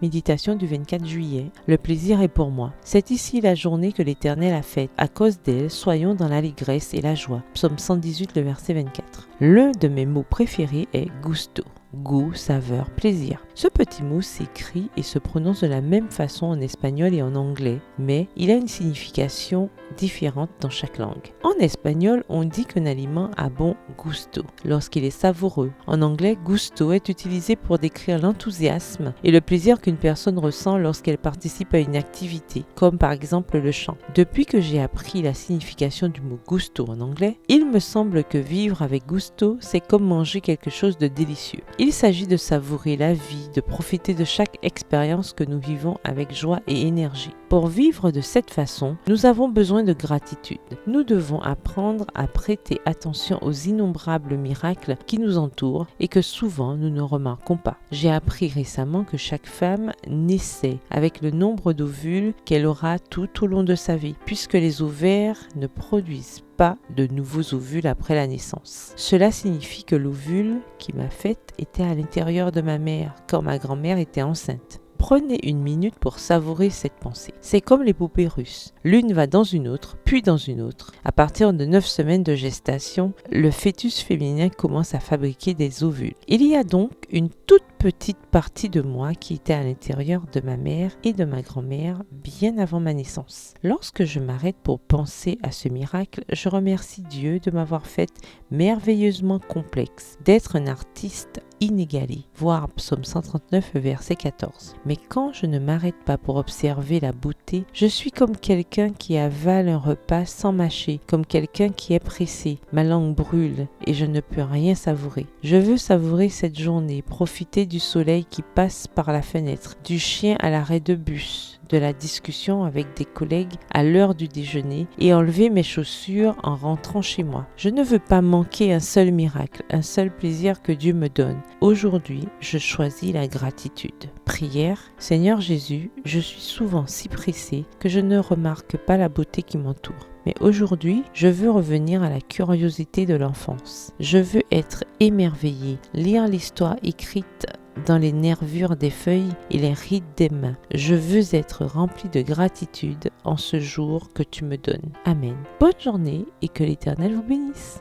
Méditation du 24 juillet. Le plaisir est pour moi. C'est ici la journée que l'Éternel a faite. À cause d'elle, soyons dans l'allégresse et la joie. Psaume 118, le verset 24. L'un de mes mots préférés est gusto. Goût, saveur, plaisir. Ce petit mot s'écrit et se prononce de la même façon en espagnol et en anglais, mais il a une signification différente dans chaque langue. En espagnol, on dit qu'un aliment a bon gusto lorsqu'il est savoureux. En anglais, gusto est utilisé pour décrire l'enthousiasme et le plaisir qu'une personne ressent lorsqu'elle participe à une activité, comme par exemple le chant. Depuis que j'ai appris la signification du mot gusto en anglais, il me semble que vivre avec gusto, c'est comme manger quelque chose de délicieux. Il s'agit de savourer la vie, de profiter de chaque expérience que nous vivons avec joie et énergie. Pour vivre de cette façon, nous avons besoin de gratitude. Nous devons apprendre à prêter attention aux innombrables miracles qui nous entourent et que souvent nous ne remarquons pas. J'ai appris récemment que chaque femme naissait avec le nombre d'ovules qu'elle aura tout au long de sa vie, puisque les ovaires ne produisent pas de nouveaux ovules après la naissance. Cela signifie que l'ovule qui m'a faite était à l'intérieur de ma mère quand ma grand-mère était enceinte. Prenez une minute pour savourer cette pensée. C'est comme les poupées russes. L'une va dans une autre, puis dans une autre. À partir de 9 semaines de gestation, le fœtus féminin commence à fabriquer des ovules. Il y a donc une toute petite partie de moi qui était à l'intérieur de ma mère et de ma grand-mère bien avant ma naissance. Lorsque je m'arrête pour penser à ce miracle, je remercie Dieu de m'avoir faite merveilleusement complexe, d'être un artiste inégalé, voir Psaume 139, verset 14. Mais quand je ne m'arrête pas pour observer la beauté, je suis comme quelqu'un qui avale un repas sans mâcher, comme quelqu'un qui est pressé. Ma langue brûle et je ne peux rien savourer. Je veux savourer cette journée, profiter du soleil qui passe par la fenêtre, du chien à l'arrêt de bus, de la discussion avec des collègues à l'heure du déjeuner et enlever mes chaussures en rentrant chez moi. Je ne veux pas manquer un seul miracle, un seul plaisir que Dieu me donne. Aujourd'hui, je choisis la gratitude. Prière. Seigneur Jésus, je suis souvent si pressée que je ne remarque pas la beauté qui m'entoure. Mais aujourd'hui, je veux revenir à la curiosité de l'enfance. Je veux être émerveillée, lire l'histoire écrite dans les nervures des feuilles et les rides des mains. Je veux être remplie de gratitude en ce jour que tu me donnes. Amen. Bonne journée et que l'Éternel vous bénisse.